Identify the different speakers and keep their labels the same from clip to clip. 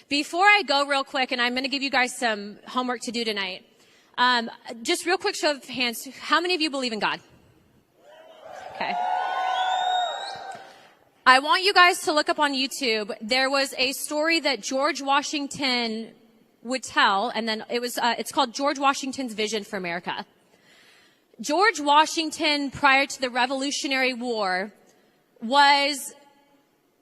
Speaker 1: Before I go real quick, and I'm going to give you guys some homework to do tonight, just real quick show of hands. How many of you believe in God? Okay. I want you guys to look up on YouTube. There was a story that George Washington would tell, and then it's called George Washington's Vision for America. George Washington, prior to the Revolutionary War, was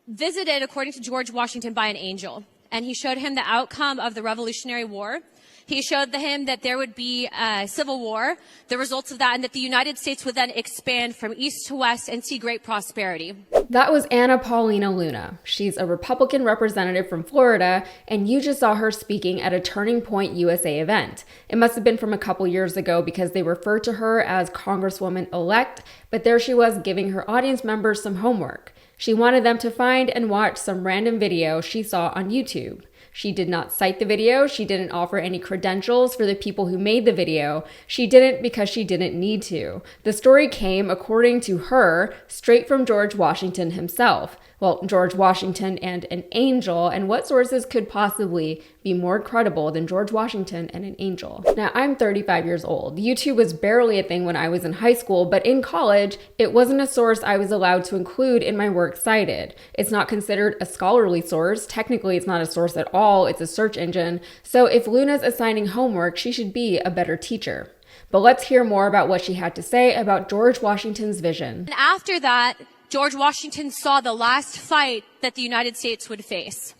Speaker 1: visited, according to George Washington, by an angel. And he showed him the outcome of the Revolutionary War. He showed him that there would be a civil war, the results of that, and that the United States would then expand from east to west and see great prosperity.
Speaker 2: That was Paulina Luna. She's a Republican representative from Florida, and you just saw her speaking at a Turning Point USA event. It must have been from a couple years ago because they referred to her as Congresswoman-elect, but there she was giving her audience members some homework. She wanted them to find and watch some random video she saw on YouTube. She did not cite the video. She didn't offer any credentials for the people who made the video. She didn't because she didn't need to. The story came, according to her, straight from George Washington himself. Well, George Washington and an angel, and what sources could possibly be more credible than George Washington and an angel? Now, I'm 35 years old. YouTube was barely a thing when I was in high school, but in college, it wasn't a source I was allowed to include in my works cited. It's not considered a scholarly source. Technically, it's not a source at all. It's a search engine. So if Luna's assigning homework, she should be a better teacher. But let's hear more about what she had to say about George Washington's vision.
Speaker 1: And after that, George Washington saw the last fight that the United States would face.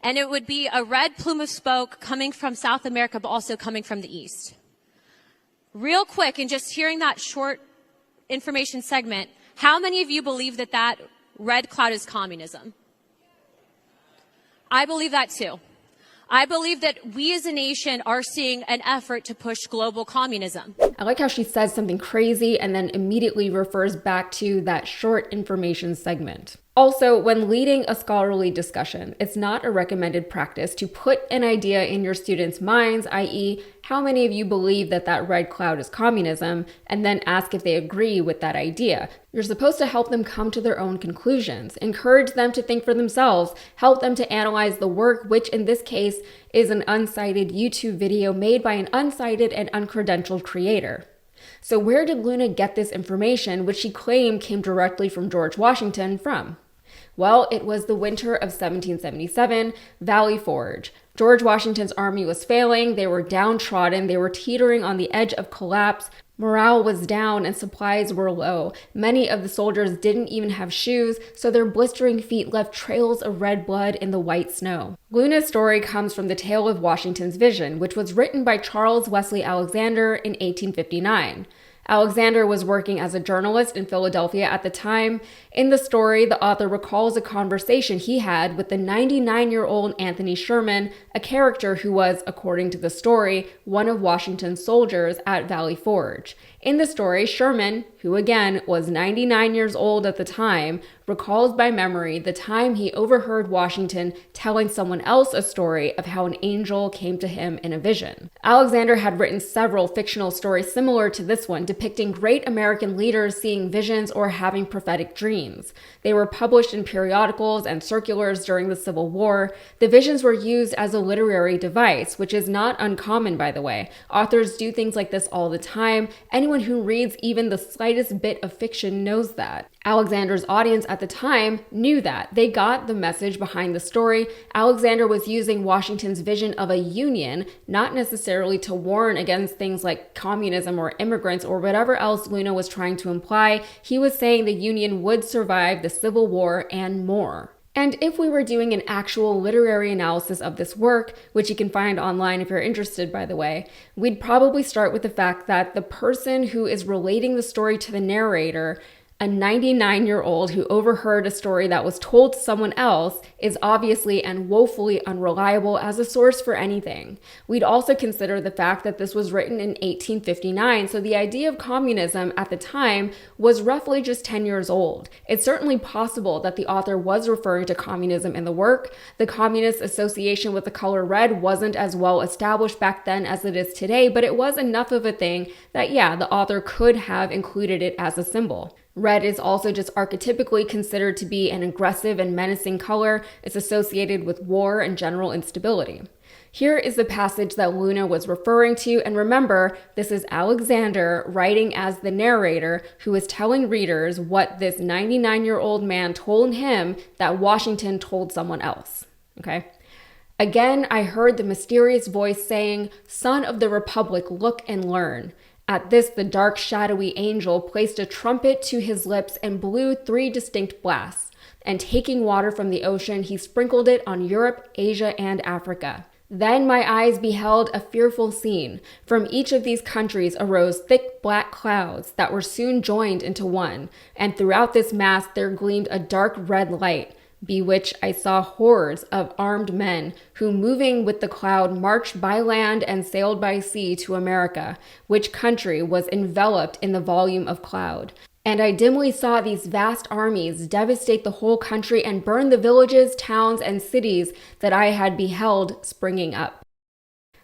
Speaker 1: And it would be a red plume of smoke coming from South America, but also coming from the east. Real quick, and just hearing that short information segment, how many of you believe that that red cloud is communism? I believe that too. I believe that we as a nation are seeing an effort to push global communism.
Speaker 2: I like how she says something crazy and then immediately refers back to that short information segment. Also, when leading a scholarly discussion, it's not a recommended practice to put an idea in your students' minds, i.e., how many of you believe that that red cloud is communism, and then ask if they agree with that idea. You're supposed to help them come to their own conclusions, encourage them to think for themselves, help them to analyze the work, which in this case is an uncited YouTube video made by an uncited and uncredentialed creator. So where did Luna get this information, which she claimed came directly from George Washington, from? Well, it was the winter of 1777, Valley Forge. George Washington's army was failing, they were downtrodden, they were teetering on the edge of collapse, morale was down and supplies were low. Many of the soldiers didn't even have shoes, so their blistering feet left trails of red blood in the white snow. Luna's story comes from the tale of Washington's vision, which was written by Charles Wesley Alexander in 1859. Alexander was working as a journalist in Philadelphia at the time. In the story, the author recalls a conversation he had with the 99-year-old Anthony Sherman, a character who was, according to the story, one of Washington's soldiers at Valley Forge. In the story, Sherman, who again was 99 years old at the time, recalls by memory the time he overheard Washington telling someone else a story of how an angel came to him in a vision. Alexander had written several fictional stories similar to this one, depicting great American leaders seeing visions or having prophetic dreams. They were published in periodicals and circulars during the Civil War. The visions were used as a literary device, which is not uncommon, by the way. Authors do things like this all the time. Anyone who reads even the slightest bit of fiction knows that. Alexander's audience at the time knew that. They got the message behind the story. Alexander was using Washington's vision of a union, not necessarily to warn against things like communism or immigrants or whatever else Luna was trying to imply. He was saying the Union would survive the Civil War and more. And if we were doing an actual literary analysis of this work, which you can find online if you're interested, by the way, we'd probably start with the fact that the person who is relating the story to the narrator, a 99-year-old who overheard a story that was told to someone else, is obviously and woefully unreliable as a source for anything. We'd also consider the fact that this was written in 1859, so the idea of communism at the time was roughly just 10 years old. It's certainly possible that the author was referring to communism in the work. The communist association with the color red wasn't as well established back then as it is today, but it was enough of a thing that, yeah, the author could have included it as a symbol. Red is also just archetypically considered to be an aggressive and menacing color, is associated with war and general instability. Here is the passage that Luna was referring to, and remember, this is Alexander writing as the narrator who is telling readers what this 99-year-old man told him that Washington told someone else, okay? Again, I heard the mysterious voice saying, "Son of the Republic, look and learn." At this, the dark, shadowy angel placed a trumpet to his lips and blew 3 distinct blasts, and taking water from the ocean, he sprinkled it on Europe, Asia, and Africa. Then my eyes beheld a fearful scene. From each of these countries arose thick black clouds that were soon joined into one, and throughout this mass there gleamed a dark red light, be which I saw hordes of armed men, who moving with the cloud marched by land and sailed by sea to America, which country was enveloped in the volume of cloud. And I dimly saw these vast armies devastate the whole country and burn the villages, towns, and cities that I had beheld springing up.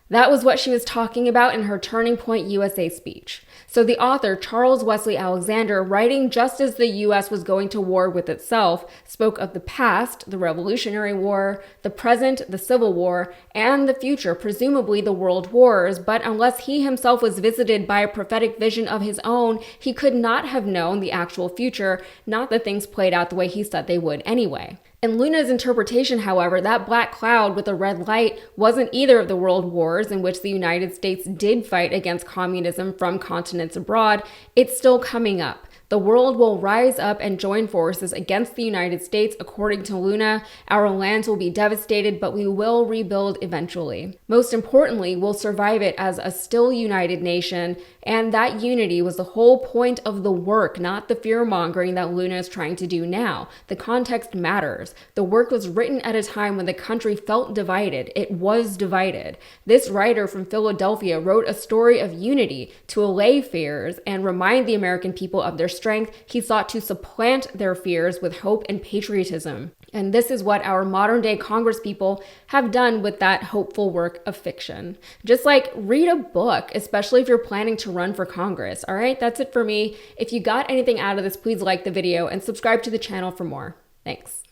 Speaker 2: That was what she was talking about in her Turning Point USA speech. So the author, Charles Wesley Alexander, writing just as the US was going to war with itself, spoke of the past, the Revolutionary War, the present, the Civil War, and the future, presumably the world wars, but unless he himself was visited by a prophetic vision of his own, he could not have known the actual future, not that things played out the way he said they would anyway. In Luna's interpretation, however, that black cloud with a red light wasn't either of the world wars in which the United States did fight against communism from continents abroad. It's still coming up. The world will rise up and join forces against the United States, according to Luna. Our lands will be devastated, but we will rebuild eventually. Most importantly, we'll survive it as a still united nation, and that unity was the whole point of the work, not the fear-mongering that Luna is trying to do now. The context matters. The work was written at a time when the country felt divided. It was divided. This writer from Philadelphia wrote a story of unity to allay fears and remind the American people of their strength. He sought to supplant their fears with hope and patriotism. And this is what our modern day Congresspeople have done with that hopeful work of fiction. Just like read a book, especially if you're planning to run for Congress. All right, that's it for me. If you got anything out of this, please like the video and subscribe to the channel for more. Thanks.